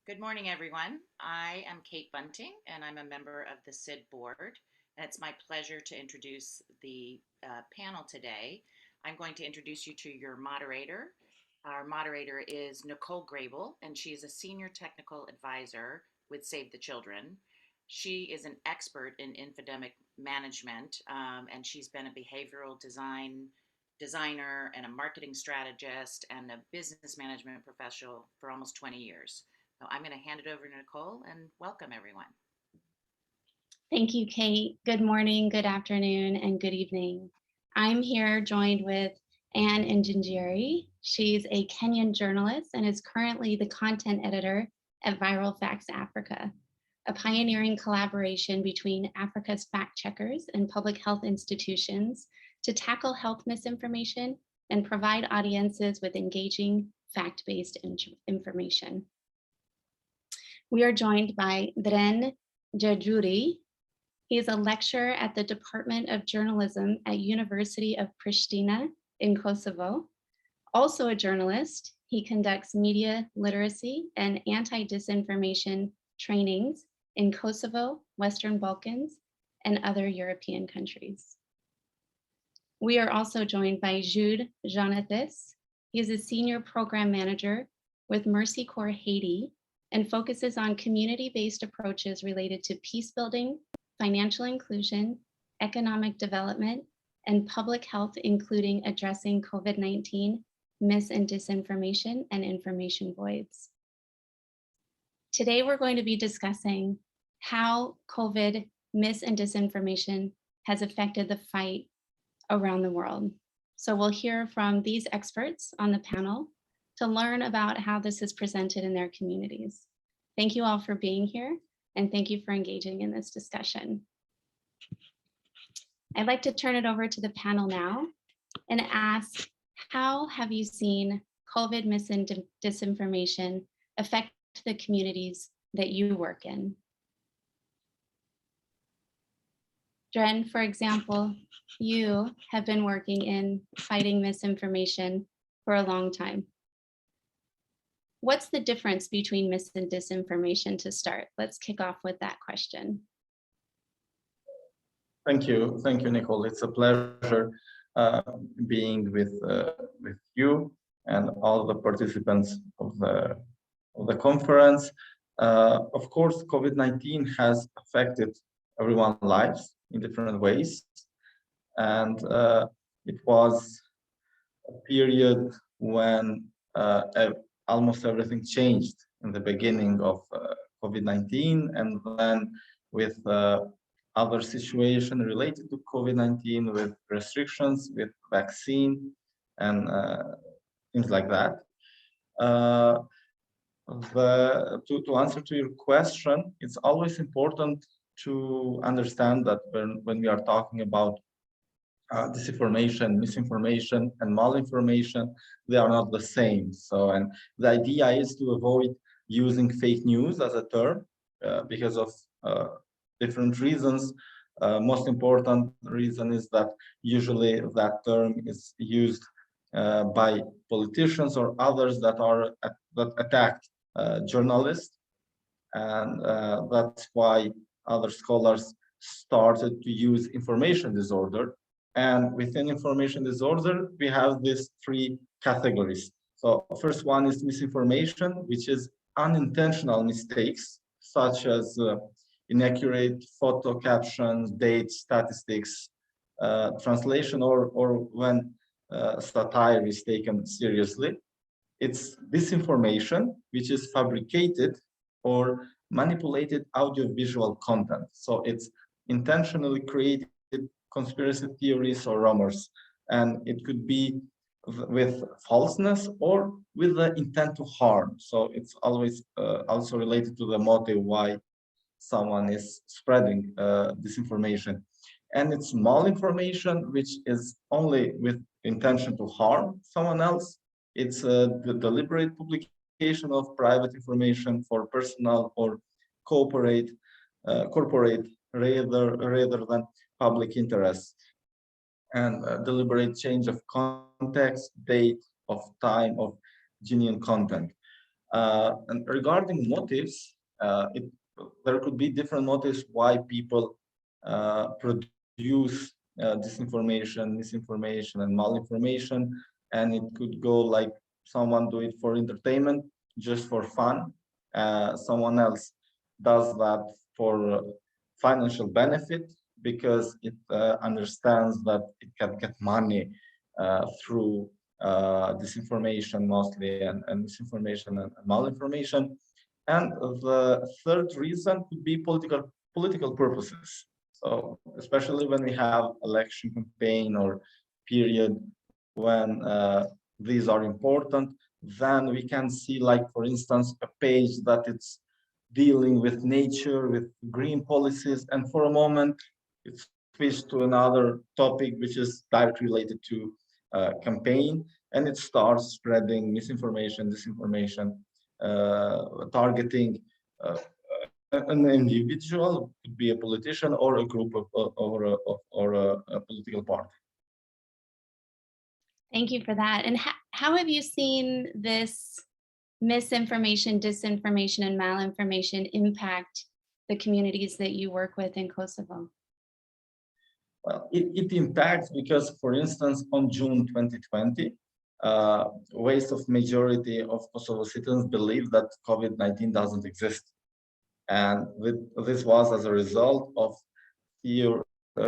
Good morning, everyone. I am Kate Bunting, and I'm a member of the SID board. And it's my pleasure to introduce the panel today. I'm going to introduce you to your moderator. Our moderator is Nicole Grable, and she is a senior technical advisor with Save the Children. She is an expert in epidemic management, and she's been a behavioral designer and a marketing strategist and a business management professional for almost 20 years. So I'm going to hand it over to Nicole and welcome everyone. Thank you, Kate. Good morning, good afternoon, and good evening. I'm here joined with Anne Njinjeri. She's a Kenyan journalist and is currently the content editor at Viral Facts Africa, a pioneering collaboration between Africa's fact checkers and public health institutions to tackle health misinformation and provide audiences with engaging fact-based information. We are joined by Dren Jajuri. He is a lecturer at the Department of Journalism at University of Pristina in Kosovo. Also a journalist, he conducts media literacy and anti-disinformation trainings in Kosovo, Western Balkans, and other European countries. We are also joined by Jude Jonathis. He is a senior program manager with Mercy Corps Haiti and focuses on community-based approaches related to peace building, financial inclusion, economic development, and public health, including addressing COVID-19, mis and disinformation, and information voids. Today, we're going to be discussing how COVID mis and disinformation has affected the fight around the world. So we'll hear from these experts on the panel to learn about how this is presented in their communities. Thank you all for being here, and thank you for engaging in this discussion. I'd like to turn it over to the panel now and ask, how have you seen COVID mis and disinformation affect the communities that you work in? Dren, for example, you have been working in fighting misinformation for a long time. What's the difference between mis and disinformation to start? Let's kick off with that question. Thank you, Nicole. It's a pleasure being with you and all the participants of the conference. Of course, COVID-19 has affected everyone's lives in different ways, and it was a period when almost everything changed in the beginning of COVID-19, and then with other situation related to COVID-19, with restrictions, with vaccine, and things like that. To answer to your question, it's always important to understand that when we are talking about disinformation, misinformation, and malinformation, they are not the same. So, and the idea is to avoid using fake news as a term because of different reasons. Most important reason is that usually that term is used by politicians or others that attack journalists, and that's why other scholars started to use information disorder. And within information disorder, we have these three categories. So first one is misinformation, which is unintentional mistakes, such as inaccurate photo captions, dates, statistics, translation, or when satire is taken seriously. It's disinformation, which is fabricated or manipulated audiovisual content. So it's intentionally created conspiracy theories or rumors, and it could be with falseness or with the intent to harm. So it's always also related to the motive why someone is spreading disinformation. And it's malinformation, which is only with intention to harm someone else. It's the deliberate publication of private information for personal or corporate rather than public interest, and deliberate change of context, date, of time, of genuine content. And regarding motives, there could be different motives why people produce disinformation, misinformation, and malinformation. And it could go like someone do it for entertainment, just for fun. Someone else does that for financial benefit because it understands that it can get money through disinformation mostly and misinformation and malinformation. And the third reason could be political purposes. So especially when we have election campaign or period when these are important, then we can see, like, for instance, a page that it's dealing with nature, with green policies, and for a moment it switched to another topic which is directly related to campaign, and it starts spreading misinformation, disinformation, targeting an individual, could be a politician or a group of or a political party. Thank you for that. And how have you seen this misinformation, disinformation, and malinformation impact the communities that you work with in Kosovo? Well, it impacts because, for instance, on June 2020, waste of majority of Kosovo citizens believe that COVID-19 doesn't exist. And this was as a result of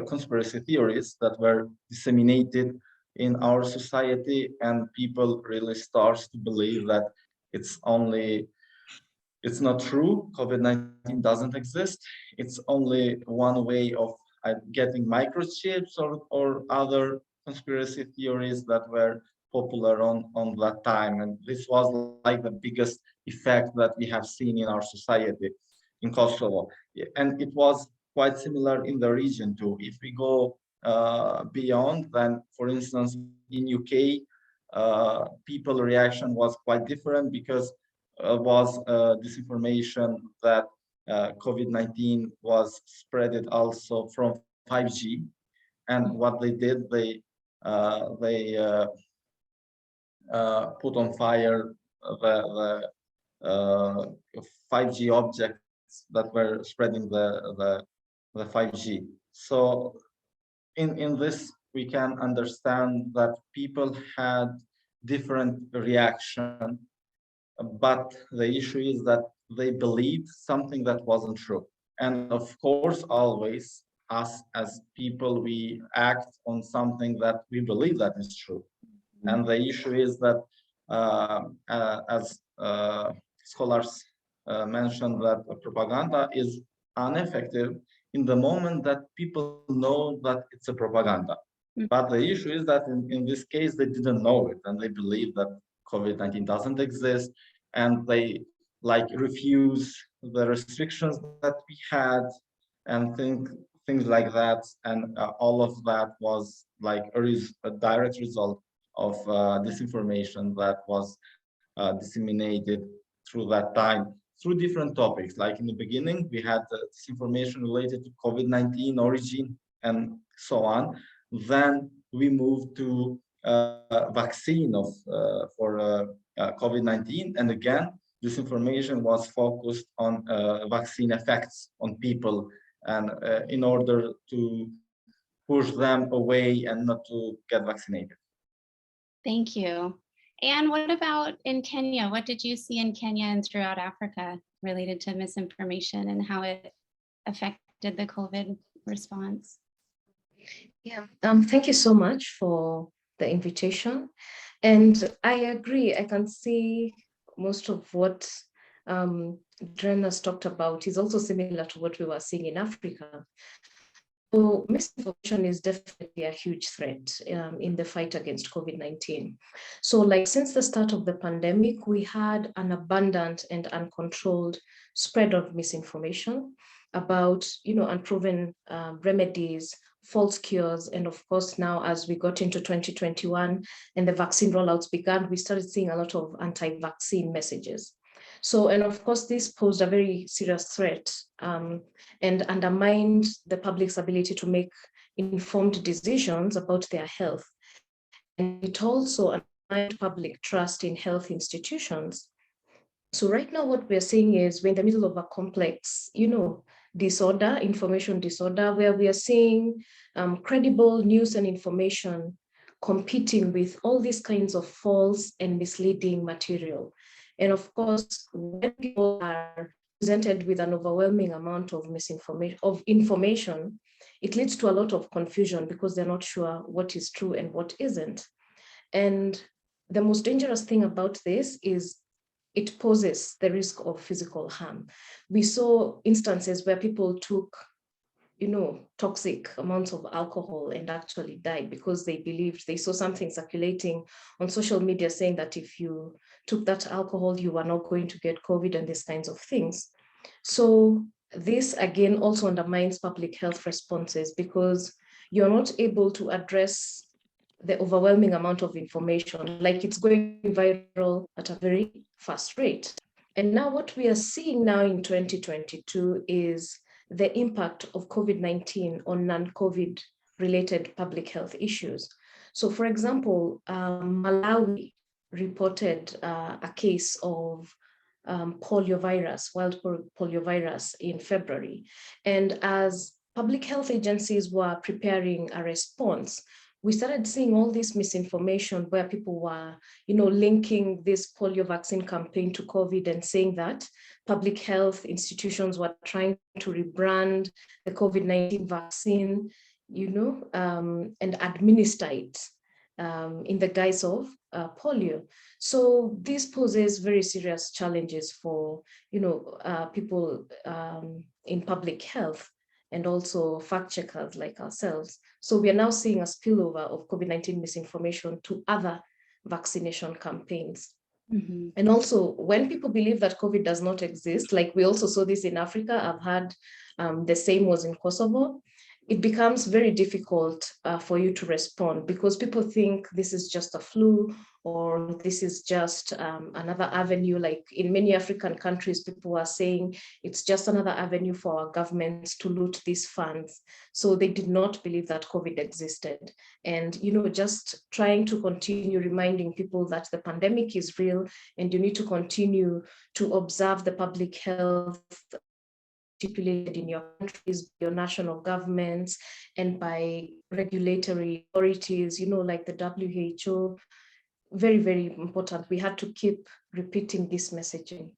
conspiracy theories that were disseminated in our society, and people really starts to believe that it's not true. COVID-19 doesn't exist. It's only one way of getting microchips or other conspiracy theories that were popular on that time. And this was like the biggest effect that we have seen in our society in Kosovo. And it was quite similar in the region too. If we go beyond, then for instance, in UK, people reaction was quite different because was disinformation that COVID-19 was spreaded also from 5G, and what they did, they put on fire the 5G objects that were spreading the 5G. So in this, we can understand that people had different reaction, but the issue is that they believed something that wasn't true. And of course, always us as people, we act on something that we believe that is true. And the issue is that, as scholars mentioned, that propaganda is ineffective in the moment that people know that it's a propaganda. But the issue is that in this case, they didn't know it, and they believe that COVID-19 doesn't exist, and they like refuse the restrictions that we had and things like that. And all of that was like a direct result of disinformation that was disseminated through that time, through different topics. Like in the beginning, we had disinformation related to COVID-19 origin and so on. Then we moved to vaccine for COVID-19, and again, this information was focused on vaccine effects on people, and in order to push them away and not to get vaccinated. Thank you. And what about in Kenya? What did you see in Kenya and throughout Africa related to misinformation and how it affected the COVID response? Yeah, thank you so much for the invitation. And I agree, I can see most of what Dren has talked about is also similar to what we were seeing in Africa. So misinformation is definitely a huge threat in the fight against COVID-19. So like since the start of the pandemic, we had an abundant and uncontrolled spread of misinformation about, unproven remedies, false cures. And of course, now as we got into 2021 and the vaccine rollouts began, we started seeing a lot of anti-vaccine messages. So, and of course, this posed a very serious threat and undermined the public's ability to make informed decisions about their health. And it also undermined public trust in health institutions. So right now, what we're seeing is we're in the middle of a complex, disorder, information disorder, where we are seeing credible news and information competing with all these kinds of false and misleading material. And of course, when people are presented with an overwhelming amount of information, it leads to a lot of confusion because they're not sure what is true and what isn't. And the most dangerous thing about this is it poses the risk of physical harm. We saw instances where people took, toxic amounts of alcohol and actually died because they believed, they saw something circulating on social media saying that if you took that alcohol, you were not going to get COVID and these kinds of things. So this again also undermines public health responses because you're not able to address the overwhelming amount of information, like it's going viral at a very fast rate. And now what we are seeing now in 2022 is the impact of COVID-19 on non-COVID related public health issues. So for example, Malawi reported a case of poliovirus, wild poliovirus in February. And as public health agencies were preparing a response, we started seeing all this misinformation where people were, linking this polio vaccine campaign to COVID and saying that public health institutions were trying to rebrand the COVID-19 vaccine, and administer it in the guise of polio. So this poses very serious challenges for, people in public health and also fact checkers like ourselves. So we are now seeing a spillover of COVID-19 misinformation to other vaccination campaigns. Mm-hmm. And also, when people believe that COVID does not exist, like we also saw this in Africa, I've heard the same was in Kosovo, it becomes very difficult for you to respond because people think this is just a flu or this is just another avenue. Like in many African countries, people are saying it's just another avenue for our governments to loot these funds. So they did not believe that COVID existed. And, just trying to continue reminding people that the pandemic is real and you need to continue to observe the public health stipulated in your countries, your national governments, and by regulatory authorities, like the WHO. Very, very important. We had to keep repeating this messaging.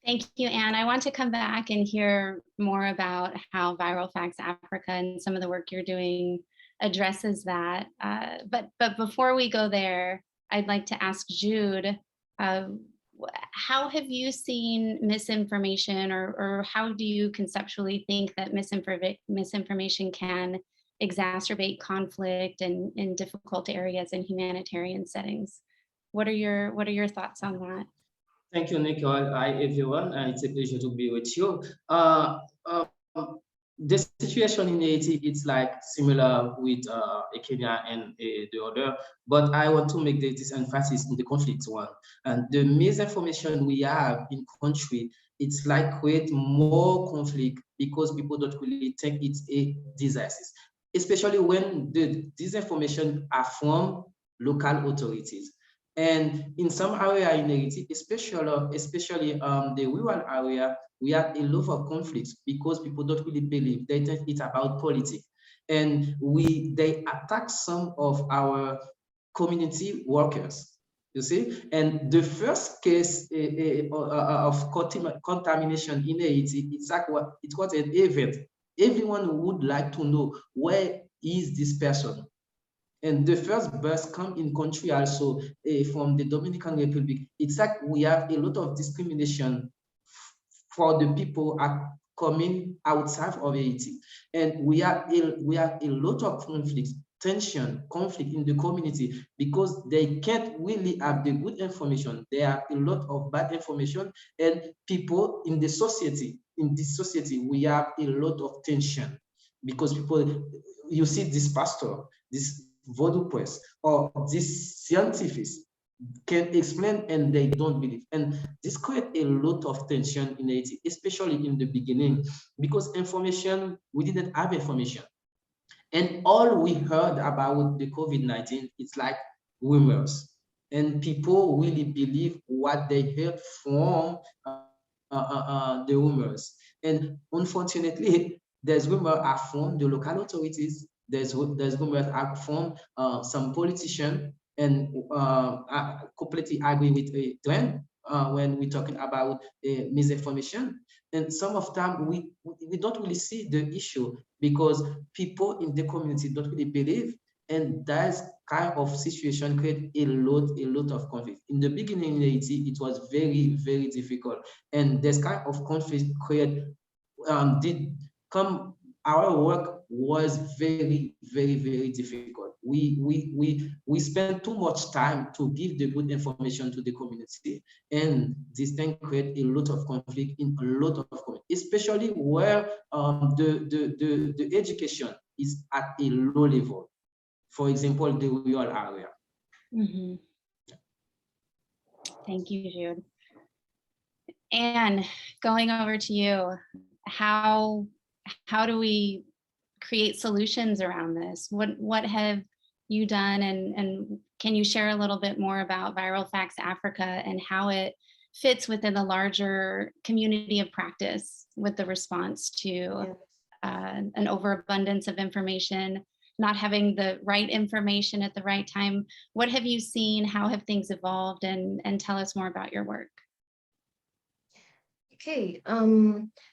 Thank you, Anne. I want to come back and hear more about how Viral Facts Africa and some of the work you're doing addresses that. But before we go there, I'd like to ask Jude, how have you seen misinformation or how do you conceptually think that misinformation can exacerbate conflict in difficult areas in humanitarian settings? What are your thoughts on that? Thank you, Nicole. Hi, everyone. It's a pleasure to be with you. The situation in Haiti, it's like similar with Kenya and the other, but I want to make this emphasis in the conflict one. And the misinformation we have in country, it's like create more conflict because people don't really think it's a disaster, especially when the disinformation are from local authorities. And in some area in Haiti, especially the rural area, we have a lot of conflicts because people don't really believe. They think it's about politics. And they attack some of our community workers, you see? And the first case of contamination in Haiti, it was an event. Everyone would like to know where is this person. And the first bus come in country also from the Dominican Republic. It's like we have a lot of discrimination for the people are coming outside of Haiti. And we have a lot of conflict in the community because they can't really have the good information. There are a lot of bad information and people in the society. In this society, we have a lot of tension because people, you see this pastor, this voodoo priest, or these scientists can explain and they don't believe. And this creates a lot of tension in Haiti, especially in the beginning, because we didn't have information. And all we heard about the COVID-19, it's like rumors. and people really believe what they heard from the rumors. And unfortunately, there's rumors are from the local authorities. There's rumors are from some politician, and I completely agree with a trend when we're talking about misinformation. And some of time we don't really see the issue because people in the community don't really believe, and that kind of situation create a lot of conflict. In the beginning in Haiti, it was very difficult, and this kind of conflict create did come. Our work was very difficult. We spent too much time to give the good information to the community, and this thing create a lot of conflict in a lot of communities, especially where the education is at a low level. For example, the rural area. Mm-hmm. Thank you, Jude. Anne, going over to you, how do we create solutions around this? What have you done, and can you share a little bit more about Viral Facts Africa and how it fits within the larger community of practice with the response to an overabundance of information, not having the right information at the right time? What have you seen? How have things evolved? And tell us more about your work. Okay,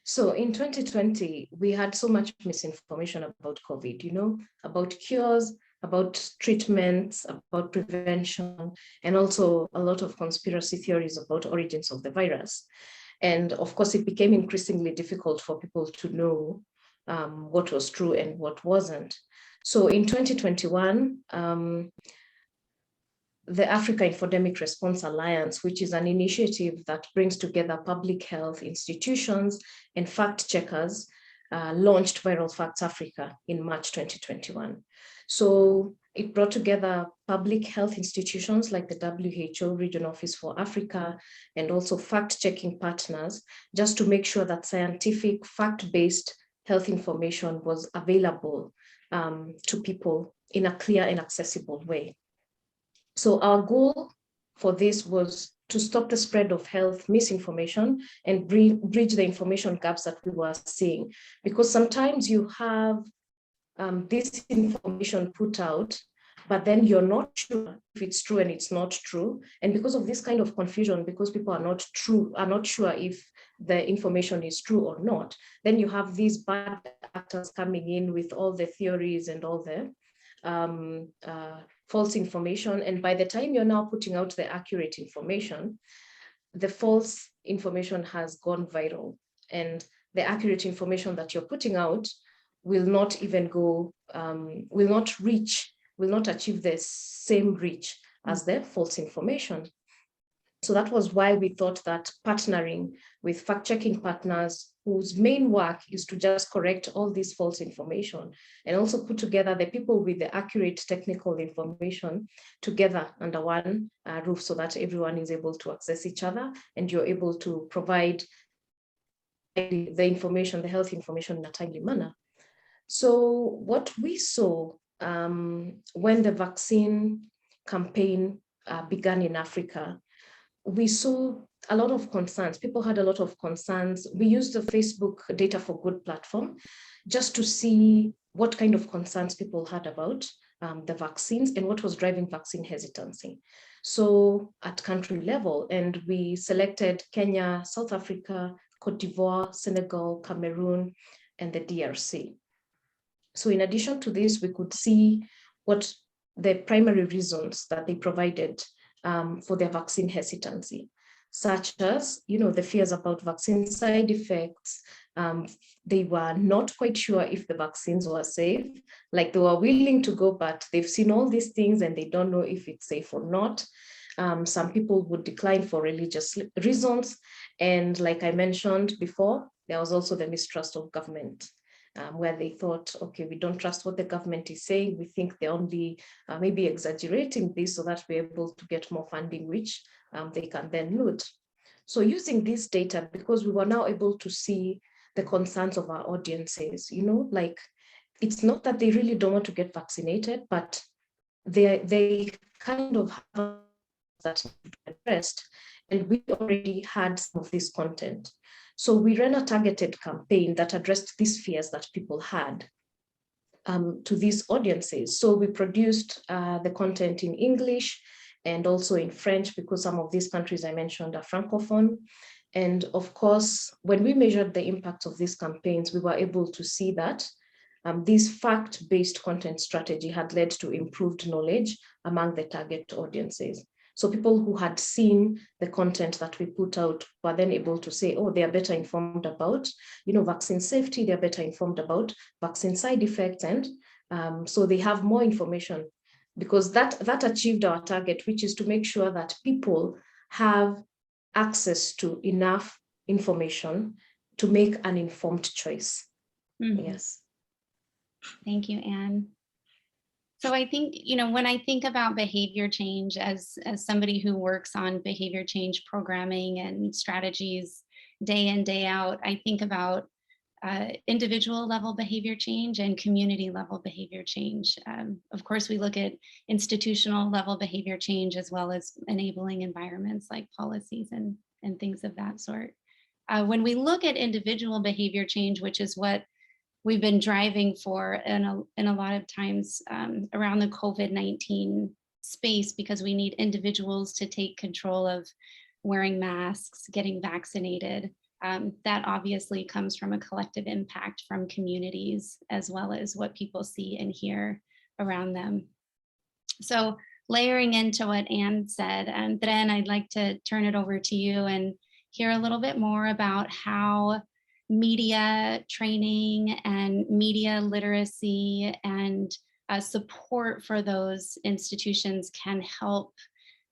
so in 2020, we had so much misinformation about COVID, you know, about cures, about treatments, about prevention, and also a lot of conspiracy theories about origins of the virus. And of course, it became increasingly difficult for people to know what was true and what wasn't. So in 2021, the Africa Epidemic Response Alliance, which is an initiative that brings together public health institutions and fact checkers, launched Viral Facts Africa in March 2021. So it brought together public health institutions like the WHO Region Office for Africa and also fact-checking partners, just to make sure that scientific, fact-based health information was available to people in a clear and accessible way. So our goal for this was to stop the spread of health misinformation and bridge the information gaps that we were seeing. Because sometimes you have this information put out, but then you're not sure if it's true and it's not true. And because of this kind of confusion, because people are not sure if the information is true or not, then you have these bad actors coming in with all the theories and all the false information. And by the time you're now putting out the accurate information, the false information has gone viral, and the accurate information that you're putting out will not even go, will not achieve the same reach as the false information. So that was why we thought that partnering with fact-checking partners whose main work is to just correct all this false information and also put together the people with the accurate technical information together under one roof, so that everyone is able to access each other and you're able to provide the information, the health information, in a timely manner. So what we saw when the vaccine campaign began in Africa, we saw a lot of concerns. People had a lot of concerns. We used the Facebook Data for Good platform just to see what kind of concerns people had about the vaccines and what was driving vaccine hesitancy. So at country level, and we selected Kenya, South Africa, Cote d'Ivoire, Senegal, Cameroon, and the DRC. So in addition to this, we could see what the primary reasons that they provided for their vaccine hesitancy, such as, the fears about vaccine side effects. They were not quite sure if the vaccines were safe. Like, they were willing to go, but they've seen all these things and they don't know if it's safe or not. Some people would decline for religious reasons. And like I mentioned before, there was also the mistrust of government. Where they thought, okay, we don't trust what the government is saying. We think they're only maybe exaggerating this so that we're able to get more funding, which they can then loot. So using this data, because we were now able to see the concerns of our audiences, like, it's not that they really don't want to get vaccinated, but they kind of have that need to be addressed. And we already had some of this content. So we ran a targeted campaign that addressed these fears that people had to these audiences. So we produced the content in English and also in French, because some of these countries I mentioned are Francophone. And of course, when we measured the impact of these campaigns, we were able to see that this fact-based content strategy had led to improved knowledge among the target audiences. So people who had seen the content that we put out were then able to say, oh, they are better informed about, vaccine safety, they're better informed about vaccine side effects. And so they have more information, because that achieved our target, which is to make sure that people have access to enough information to make an informed choice. Yes. Thank you, Anne. So I think, when I think about behavior change as somebody who works on behavior change programming and strategies day in, day out, I think about individual level behavior change and community level behavior change. Of course, we look at institutional level behavior change as well as enabling environments like policies and things of that sort. When we look at individual behavior change, which is what we've been driving for in a lot of times around the COVID-19 space, because we need individuals to take control of wearing masks, getting vaccinated. That obviously comes from a collective impact from communities, as well as what people see and hear around them. So layering into what Anne said, and Dren, I'd like to turn it over to you and hear a little bit more about how media training and media literacy and support for those institutions can help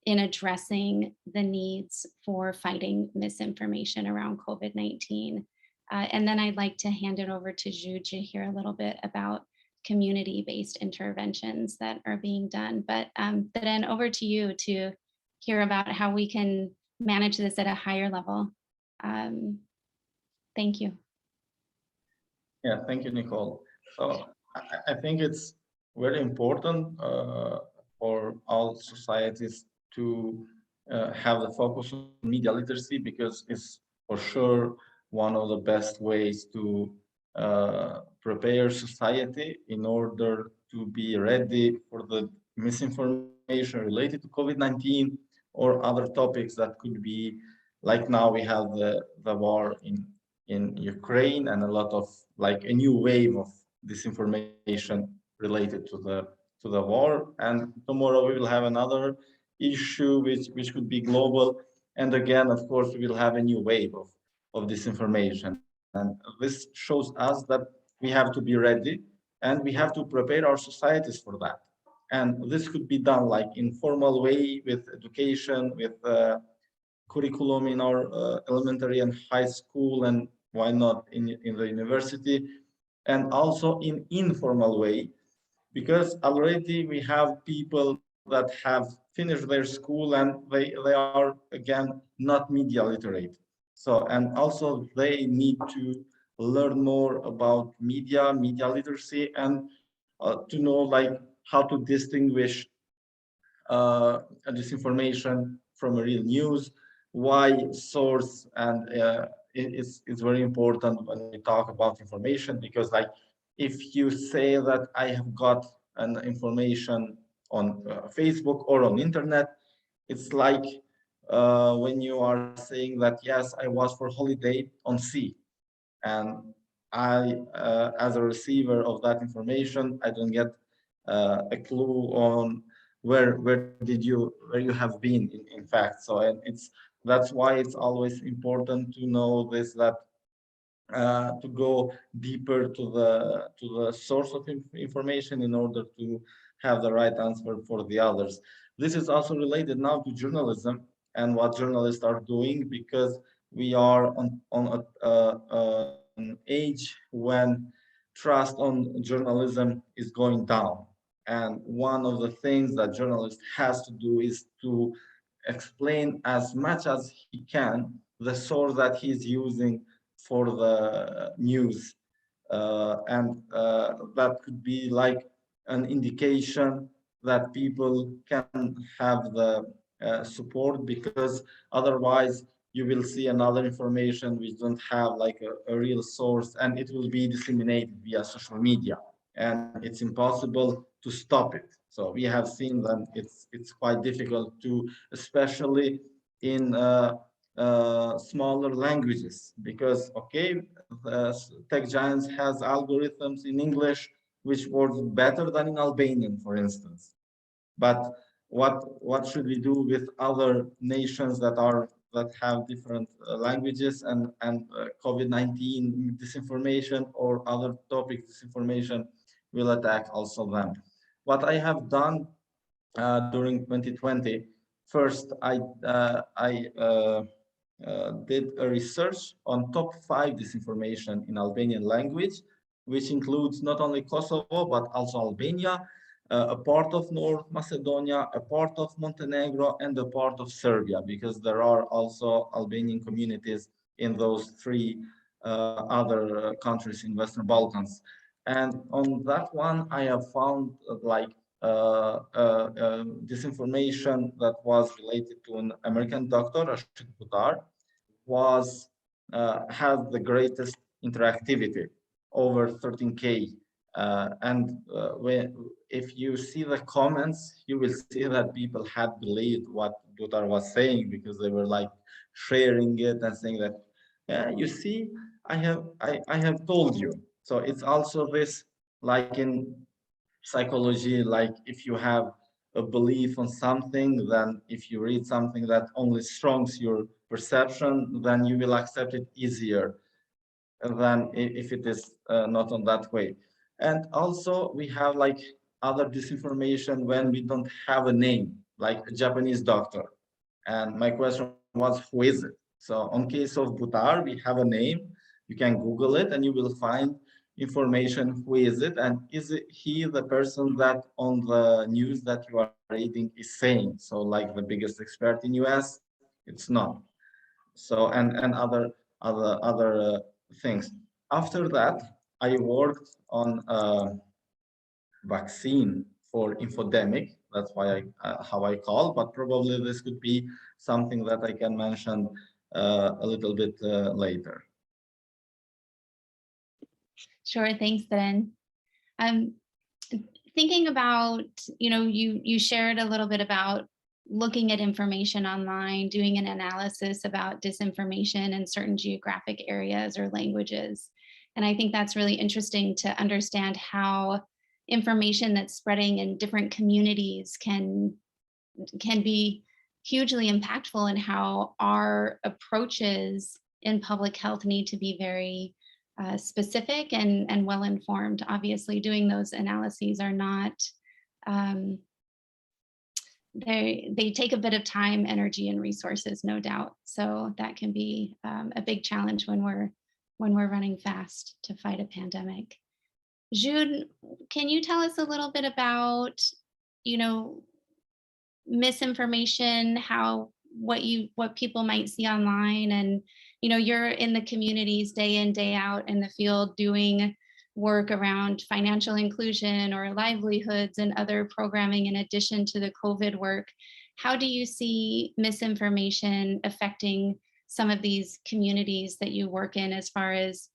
in addressing the needs for fighting misinformation around COVID-19. And then I'd like to hand it over to Jude to hear a little bit about community-based interventions that are being done. But then over to you to hear about how we can manage this at a higher level. Thank you. Yeah, thank you, Nicole. So I think it's very important for all societies to have the focus on media literacy, because it's for sure one of the best ways to prepare society in order to be ready for the misinformation related to COVID-19 or other topics that could be, like now we have the war in Ukraine, and a lot of like a new wave of disinformation related to the war. And tomorrow we will have another issue which could be global. And again, of course, we will have a new wave of disinformation. And this shows us that we have to be ready and we have to prepare our societies for that. And this could be done like in formal way with education, with curriculum in our elementary and high school, and why not in the university, and also in informal way, because already we have people that have finished their school and they are again not media literate. So, and also they need to learn more about media literacy, and to know like how to distinguish disinformation from a real news, why source, and it's very important when we talk about information, because like if you say that I have got an information on Facebook or on internet, it's like when you are saying that yes, I was for holiday on sea, and I as a receiver of that information, I don't get a clue on where you have been in fact. So, and that's why it's always important to know this, that to go deeper to the source of information in order to have the right answer for the others. This is also related now to journalism and what journalists are doing, because we are on an age when trust on journalism is going down. And one of the things that journalist has to do is to explain as much as he can the source that he's using for the news. And that could be like an indication that people can have the support, because otherwise you will see another information which don't have like a real source, and it will be disseminated via social media, and it's impossible to stop it. So we have seen that it's quite difficult to, especially in smaller languages, because okay, the tech giants has algorithms in English which works better than in Albanian, for instance. But what should we do with other nations that have different languages, and COVID-19 disinformation or other topic disinformation will attack also them. What I have done during 2020, first I did a research on top 5 disinformation in Albanian language, which includes not only Kosovo, but also Albania, a part of North Macedonia, a part of Montenegro, and a part of Serbia, because there are also Albanian communities in those 3 other countries in Western Balkans. And on that one, I have found disinformation that was related to an American doctor, Rashid Butar, was has the greatest interactivity, over 13K. If you see the comments, you will see that people had believed what Butar was saying, because they were like sharing it and saying that, yeah, you see, I have told you. So it's also this, like in psychology, like if you have a belief on something, then if you read something that only strongs your perception, then you will accept it easier than if it is not on that way. And also we have like other disinformation when we don't have a name, like a Japanese doctor. And my question was, who is it? So on case of Butar, we have a name. You can Google it and you will find information, who is it, and is it he the person that on the news that you are reading is saying. So like the biggest expert in US, it's not. So and other things. After that, I worked on a vaccine for infodemic. That's why how I call, but probably this could be something that I can mention a little bit later. Sure, thanks, Ben. Thinking about, you shared a little bit about looking at information online, doing an analysis about disinformation in certain geographic areas or languages. And I think that's really interesting to understand how information that's spreading in different communities can be hugely impactful, and how our approaches in public health need to be very specific and well-informed. Obviously, doing those analyses are not, they take a bit of time, energy, and resources, no doubt. So that can be a big challenge when we're running fast to fight a pandemic. Jude, can you tell us a little bit about, misinformation, what people might see online, and you're in the communities day in, day out in the field doing work around financial inclusion or livelihoods and other programming in addition to the COVID work. How do you see misinformation affecting some of these communities that you work in, as far as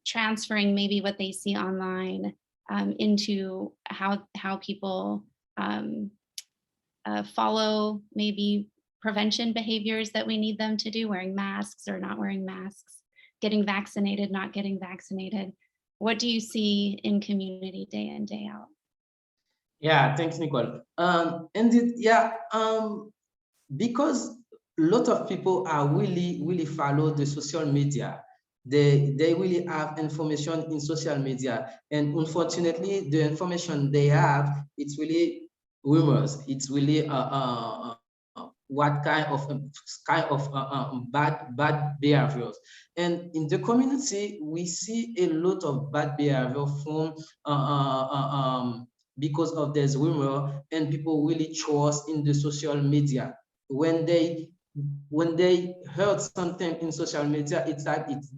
transferring maybe what they see online into how people follow maybe prevention behaviors that we need them to do, wearing masks or not wearing masks, getting vaccinated, not getting vaccinated? What do you see in community day in, day out? Yeah, thanks, Nicole. Indeed, yeah, because a lot of people are really follow the social media. They really have information in social media, and unfortunately, the information they have, it's really rumors. It's really what kind of bad behaviors. And in the community, we see a lot of bad behavior from because of this rumor, and people really trust in the social media. When they heard something in social media, it's like it's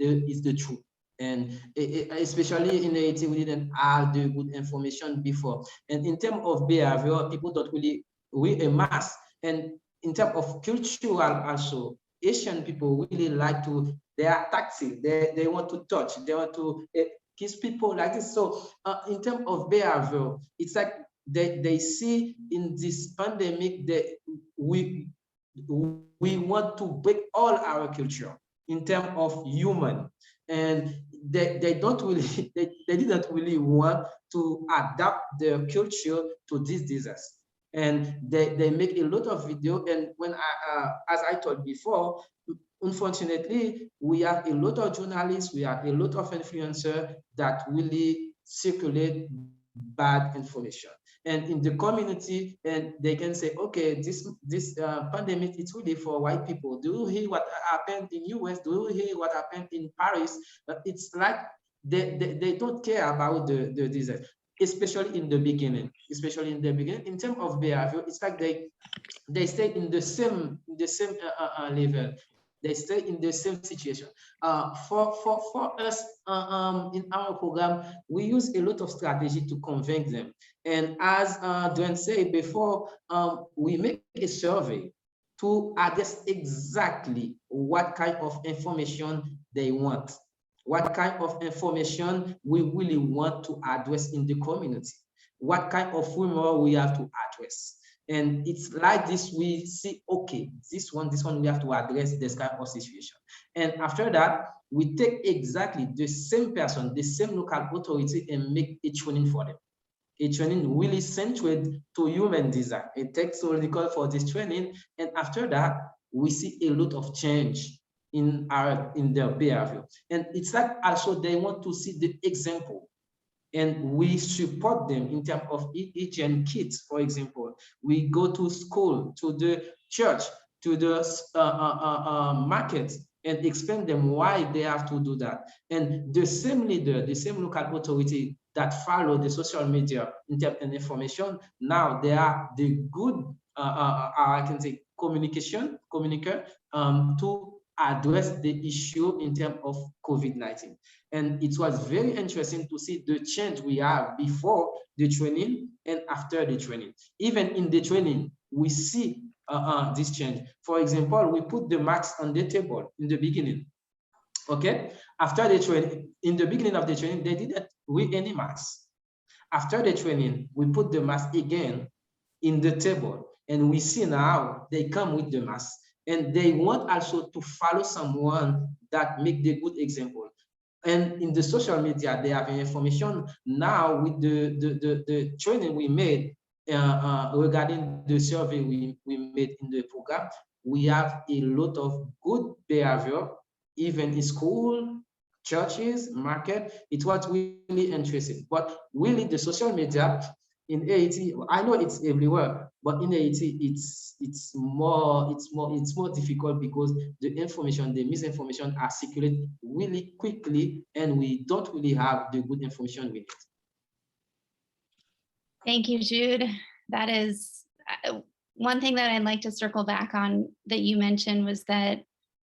the truth. And especially in Haiti, we didn't have the good information before. And in terms of behavior, people don't really wear a mask. And in terms of cultural also, Asian people really like to, they are tactile, they want to touch, they want to kiss people like this. So in terms of behavior, it's like they see in this pandemic that we want to break all our culture in terms of human, and they don't really they didn't really want to adapt their culture to this disaster, and they make a lot of video. And when as I told before, unfortunately, we have a lot of journalists, we have a lot of influencers that really circulate bad information. And in the community, and they can say, okay, this pandemic, it's really for white people. Do you hear what happened in US? Do you hear what happened in Paris? But it's like they don't care about the disease, especially in the beginning. Especially in the beginning, in terms of behavior, it's like they stay in the same level. They stay in the same situation. For us in our program, we use a lot of strategy to convince them. And as Dwayne said before, we make a survey to address exactly what kind of information they want, what kind of information we really want to address in the community, what kind of rumor we have to address. And it's like this, we see, okay, this one we have to address this kind of situation. And after that, we take exactly the same person, the same local authority, and make a training for them. A training really centered to human design. It takes protocol for this training. And after that, we see a lot of change in their behavior. And it's like also they want to see the example. And we support them in terms of hygiene kits, for example. We go to school, to the church, to the market, and explain them why they have to do that. And the same leader, the same local authority that follow the social media in terms of information, now they are the good, I can say, communicator to address the issue in terms of COVID-19. And it was very interesting to see the change we have before the training and after the training. Even in the training, we see this change. For example, we put the mask on the table in the beginning. Okay, after the training, in the beginning of the training, they didn't wear any mask. After the training, we put the mask again in the table, and we see now they come with the mask. And they want also to follow someone that make the good example. And in the social media, they have information now with the training we made regarding the survey we made in the program. We have a lot of good behavior, even in school, churches, market. It was really interesting. But really, the social media in Haiti, I know it's everywhere, but in Haiti, it's more difficult because the information, the misinformation are circulated really quickly, and we don't really have the good information we need. Thank you, Jude. That is one thing that I'd like to circle back on that you mentioned, was that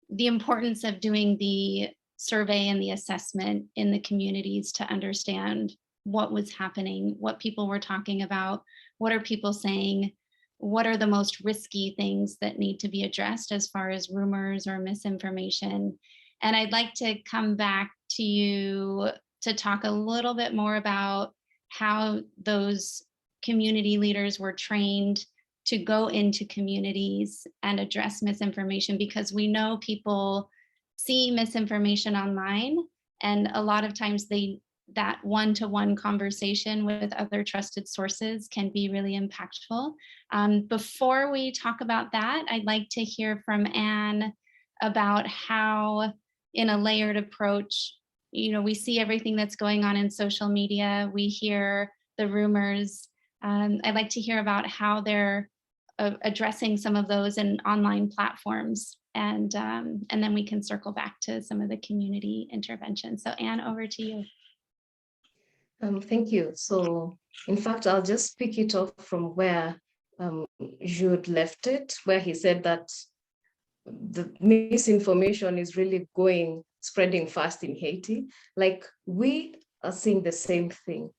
the importance of doing the survey and the assessment in the communities to understand what was happening, what people were talking about, what are people saying, what are the most risky things that need to be addressed as far as rumors or misinformation. And I'd like to come back to you to talk a little bit more about how those community leaders were trained to go into communities and address misinformation, because we know people see misinformation online, and a lot of times that one-to-one conversation with other trusted sources can be really impactful. Before we talk about that, I'd like to hear from Anne about how, in a layered approach, we see everything that's going on in social media, we hear the rumors. I'd like to hear about how they're addressing some of those in online platforms, and then we can circle back to some of the community interventions. So Anne, over to you. Thank you. So, in fact, I'll just pick it up from where Jude left it, where he said that the misinformation is really spreading fast in Haiti. Like, we are seeing the same thing.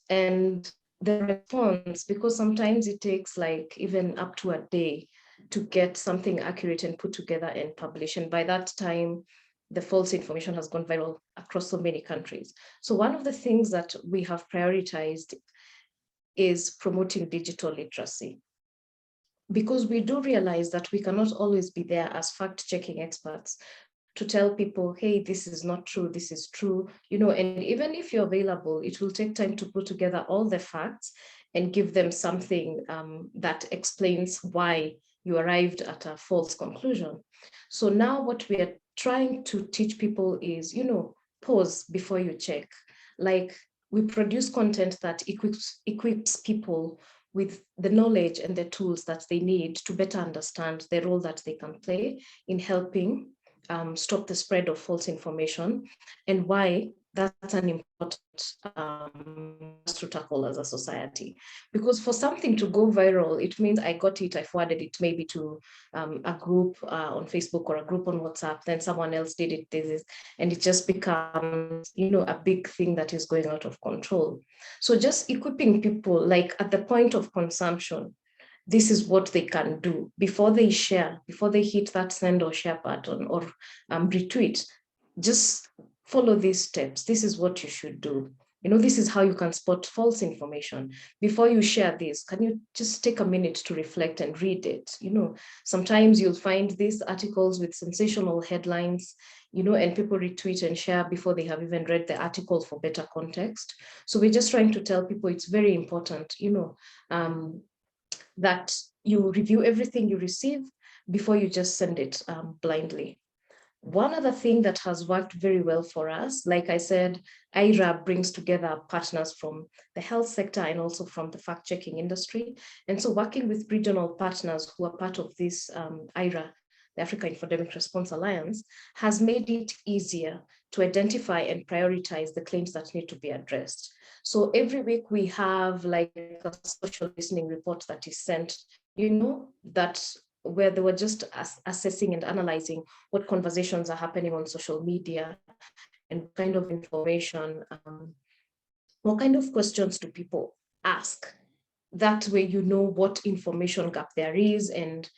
And the response, because sometimes it takes like even up to a day to get something accurate and put together and publish. And by that time, the false information has gone viral across so many countries. So one of the things that we have prioritized is promoting digital literacy, because we do realize that we cannot always be there as fact-checking experts to tell people, hey, this is not true, this is true, and even if you're available, it will take time to put together all the facts and give them something that explains why you arrived at a false conclusion. So now what we are trying to teach people is, pause before you check. Like, we produce content that equips people with the knowledge and the tools that they need to better understand the role that they can play in helping stop the spread of false information, and why that's an important to tackle as a society. Because for something to go viral, it means I got it, I forwarded it maybe to a group on Facebook or a group on WhatsApp, then someone else did it, and it just becomes, a big thing that is going out of control. So just equipping people, like at the point of consumption, this is what they can do before they share, before they hit that send or share button or retweet. Just follow these steps. This is what you should do. This is how you can spot false information. Before you share this, can you just take a minute to reflect and read it? Sometimes you'll find these articles with sensational headlines, and people retweet and share before they have even read the article for better context. So we're just trying to tell people it's very important, that you review everything you receive before you just send it blindly. One other thing that has worked very well for us, like I said, IRA brings together partners from the health sector and also from the fact-checking industry. And so working with regional partners who are part of this IRA, the Africa Infodemic Response Alliance, has made it easier to identify and prioritize the claims that need to be addressed. So every week we have like a social listening report that is sent, that where they were just assessing and analyzing what conversations are happening on social media and what kind of information, what kind of questions do people ask. That way, what information gap there is and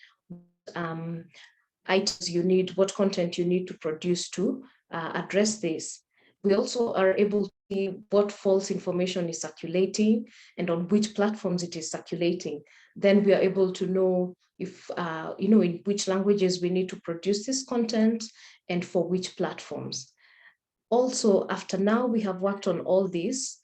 items you need, what content you need to produce to address this. We also are able to see what false information is circulating and on which platforms it is circulating. Then we are able to know if, in which languages we need to produce this content and for which platforms. Also, after now we have worked on all this,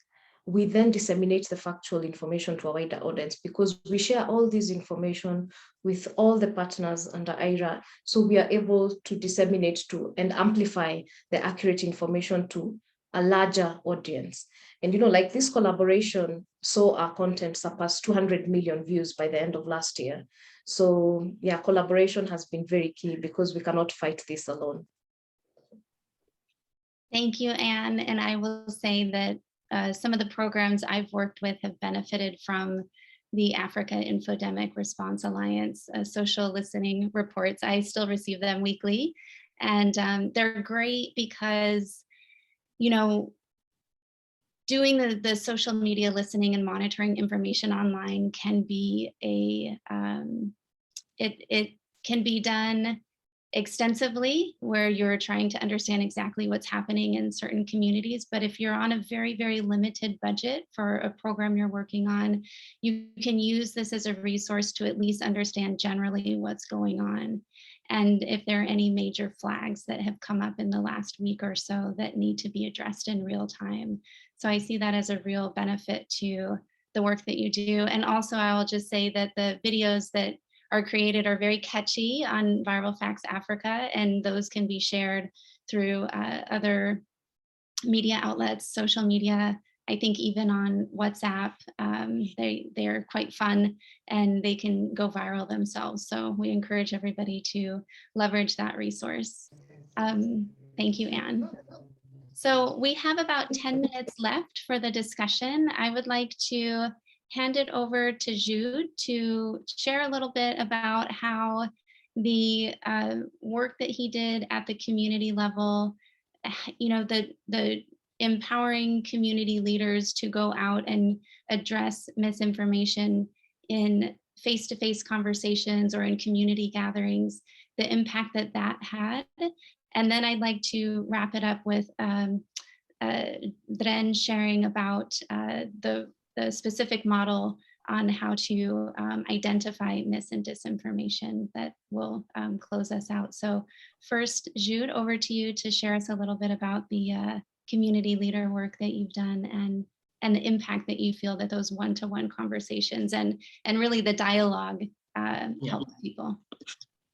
we then disseminate the factual information to a wider audience, because we share all this information with all the partners under IRA. So we are able to disseminate to and amplify the accurate information to a larger audience. And like this collaboration saw our content surpass 200 million views by the end of last year. So yeah, collaboration has been very key because we cannot fight this alone. Thank you, Anne. And I will say that some of the programs I've worked with have benefited from the Africa Infodemic Response Alliance social listening reports. I still receive them weekly, and they're great because, doing the social media listening and monitoring information online can be it can be done extensively, where you're trying to understand exactly what's happening in certain communities. But if you're on a very, very limited budget for a program you're working on, you can use this as a resource to at least understand generally what's going on. And if there are any major flags that have come up in the last week or so that need to be addressed in real time. So I see that as a real benefit to the work that you do. And also, I'll just say that the videos that are created are very catchy on Viral Facts Africa, and those can be shared through other media outlets, social media. I think even on WhatsApp, they're quite fun and they can go viral themselves. So we encourage everybody to leverage that resource. Thank you, Anne. So we have about 10 minutes left for the discussion. I would like to hand it over to Jude to share a little bit about how the work that he did at the community level, the empowering community leaders to go out and address misinformation in face-to-face conversations or in community gatherings, the impact that that had. And then I'd like to wrap it up with Dren sharing about the specific model on how to identify mis and disinformation that will close us out. So first, Jude, over to you to share us a little bit about the community leader work that you've done and the impact that you feel that those one-to-one conversations and really the dialogue helps people.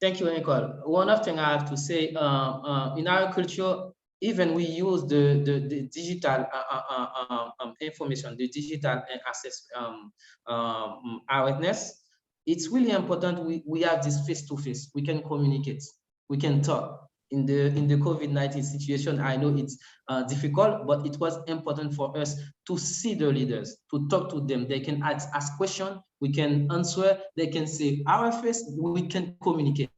Thank you, Nicole. One of the things I have to say, in our culture, even we use the digital information, the digital access awareness. It's really important we have this face-to-face. We can communicate, we can talk. In the COVID-19 situation, I know it's difficult, but it was important for us to see the leaders, to talk to them. They can ask questions, we can answer, they can say our face, we can communicate.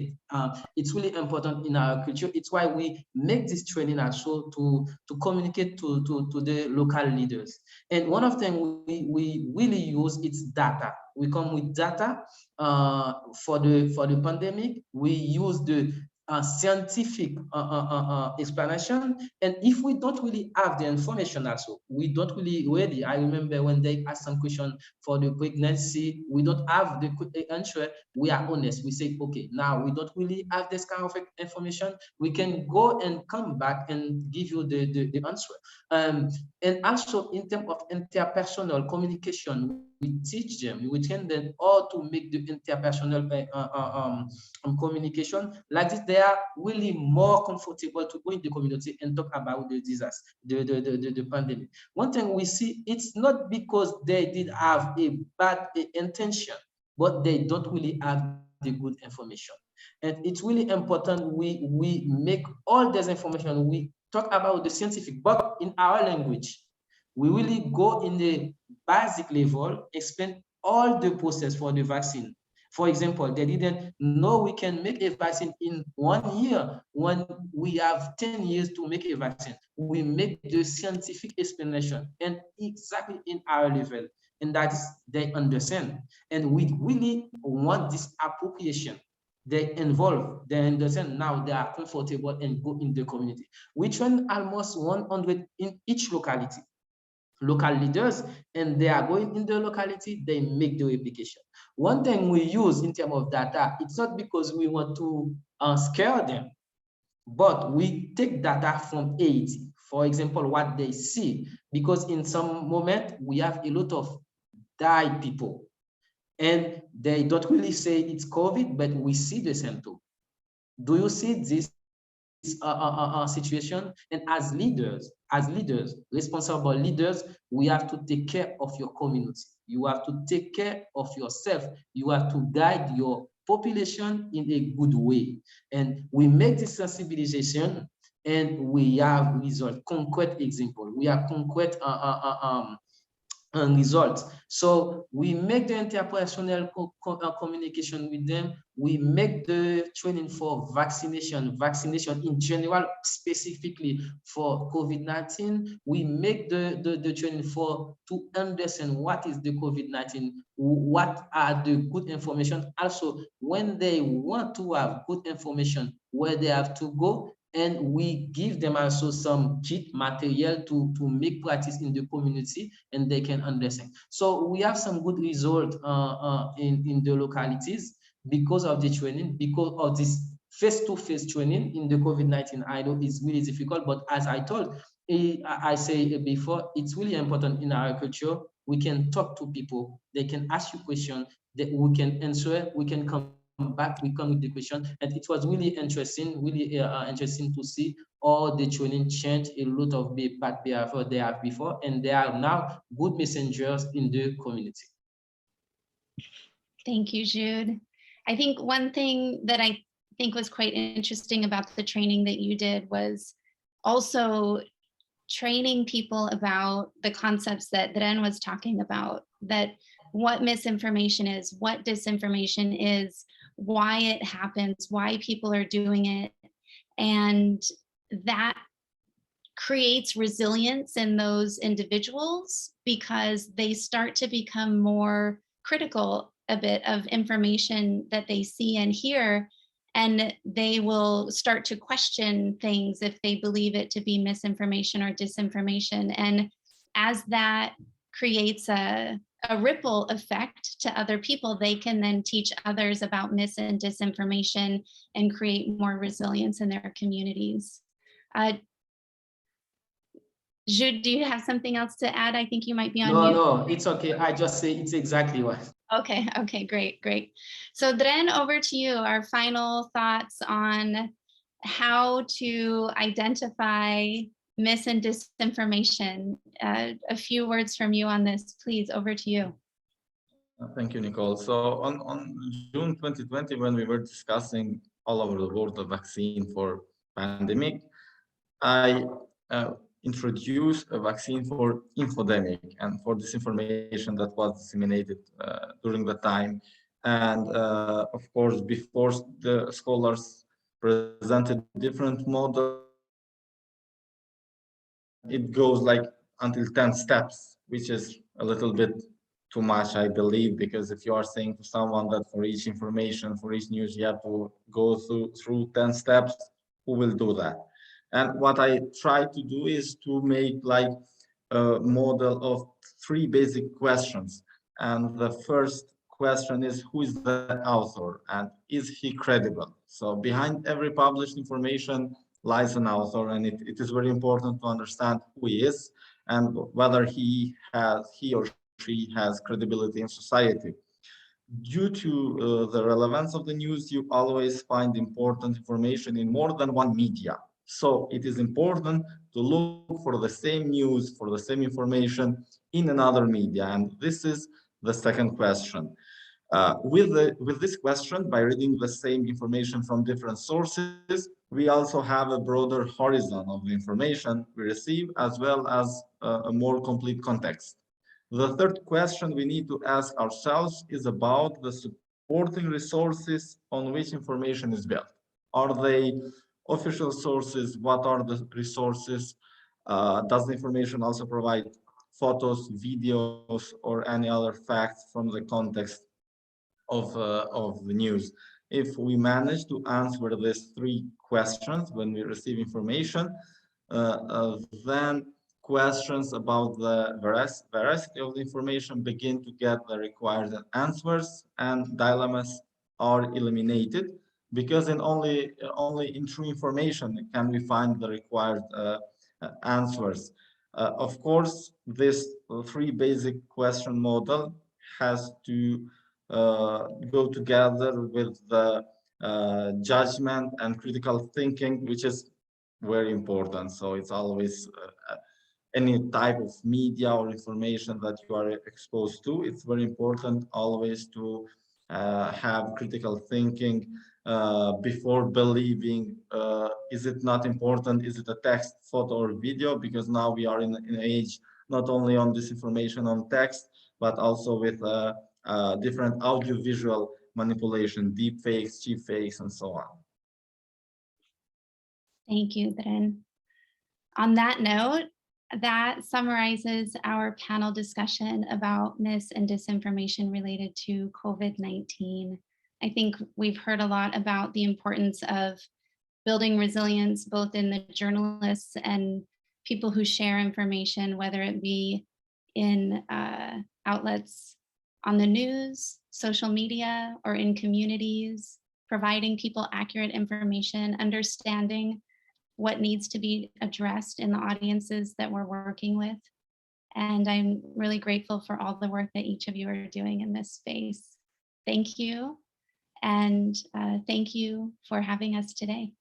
It's really important in our culture. It's why we make this training also to communicate to the local leaders. And one of them we really use is data. We come with data for the pandemic. We use the scientific explanation, and if we don't really have the information also, we don't really ready. I remember when they asked some question for the pregnancy, we don't have the answer. We are honest, we say, okay, now we don't really have this kind of information, we can go and come back and give you the answer. And also in terms of interpersonal communication, we teach them, we train them how to make the interpersonal communication. Like this, they are really more comfortable to go in the community and talk about the disaster, the pandemic. One thing we see, it's not because they did have a bad intention, but they don't really have the good information. And it's really important we make all this information, we talk about the scientific, but in our language. We really go in the basic level, explain all the process for the vaccine. For example, they didn't know we can make a vaccine in 1 year when we have 10 years to make a vaccine. We make the scientific explanation and exactly in our level, and that is they understand. And we really want this appropriation. They involve, they understand, now they are comfortable and go in the community. We train almost 100 in each locality. Local leaders, and they are going in the locality, they make the application. One thing we use in terms of data, it's not because we want to scare them, but we take data from Haiti, for example, what they see, because in some moment we have a lot of died people, and they don't really say it's COVID, but we see the symptom. Do you see this situation? And as leaders, responsible leaders, we have to take care of your community. You have to take care of yourself. You have to guide your population in a good way. And we make this sensibilization, and we have result, concrete example. We have concrete results. So we make the interpersonal communication with them. We make the training for vaccination in general, specifically for COVID-19. We make the training to understand what is the COVID-19, what are the good information. Also, when they want to have good information, where they have to go, and we give them also some kit material to make practice in the community, and they can understand. So we have some good result in the localities because of the training, because of this face-to-face training in the COVID-19. I know it's really difficult, but as I told, I say before, it's really important in our culture. We can talk to people, they can ask you questions, that we can answer, we can come back, we come with the question. And it was really interesting to see all the training change a lot of bad behavior they have before, and they are now good messengers in the community. Thank you, Jude. I think one thing that I think was quite interesting about the training that you did was also training people about the concepts that Dren was talking about, that what misinformation is, what disinformation is, why it happens, why people are doing it. And that creates resilience in those individuals because they start to become more critical a bit of information that they see and hear, and they will start to question things if they believe it to be misinformation or disinformation. And as that creates a ripple effect to other people, they can then teach others about mis and disinformation and create more resilience in their communities. Jude, do you have something else to add? I think you might be on mute. No, it's okay. I just say it's exactly what. Okay, great. So Dren, over to you. Our final thoughts on how to identify mis and disinformation. A few words from you on this, please. Over to you. Thank you, Nicole. So on June 2020, when we were discussing all over the world the vaccine for pandemic, I introduced a vaccine for infodemic and for disinformation that was disseminated during the time. And of course, before the scholars presented different models, it goes like until 10 steps, which is a little bit too much, I believe, because if you are saying to someone that for each information, for each news, you have to go through 10 steps, who will do that? And what I try to do is to make like a model of 3 basic questions. And the first question is, who is the author and is he credible? So behind every published information lies an author, and it is very important to understand who he is and whether he or she has credibility in society. Due to the relevance of the news, you always find important information in more than one media. So it is important to look for the same news, for the same information in another media. And this is the second question. With this question, by reading the same information from different sources, we also have a broader horizon of the information we receive, as well as a more complete context. The third question we need to ask ourselves is about the supporting resources on which information is built. Are they official sources? What are the resources? Does the information also provide photos, videos, or any other facts from the context of the news? If we manage to answer these 3 questions when we receive information, then questions about the veracity of the information begin to get the required answers, and dilemmas are eliminated, because only in true information can we find the required answers. Of course, this 3 basic question model has to go together with the judgment and critical thinking, which is very important. So it's always any type of media or information that you are exposed to, it's very important always to have critical thinking before believing. Is it not important? Is it a text, photo, or video? Because now we are in an age not only on disinformation on text, but also with different audiovisual manipulation, deep fakes, cheap fakes, and so on. Thank you, Dren. On that note, that summarizes our panel discussion about mis and disinformation related to COVID-19. I think we've heard a lot about the importance of building resilience, both in the journalists and people who share information, whether it be in outlets on the news, social media, or in communities, providing people accurate information, understanding what needs to be addressed in the audiences that we're working with. And I'm really grateful for all the work that each of you are doing in this space. Thank you. And thank you for having us today.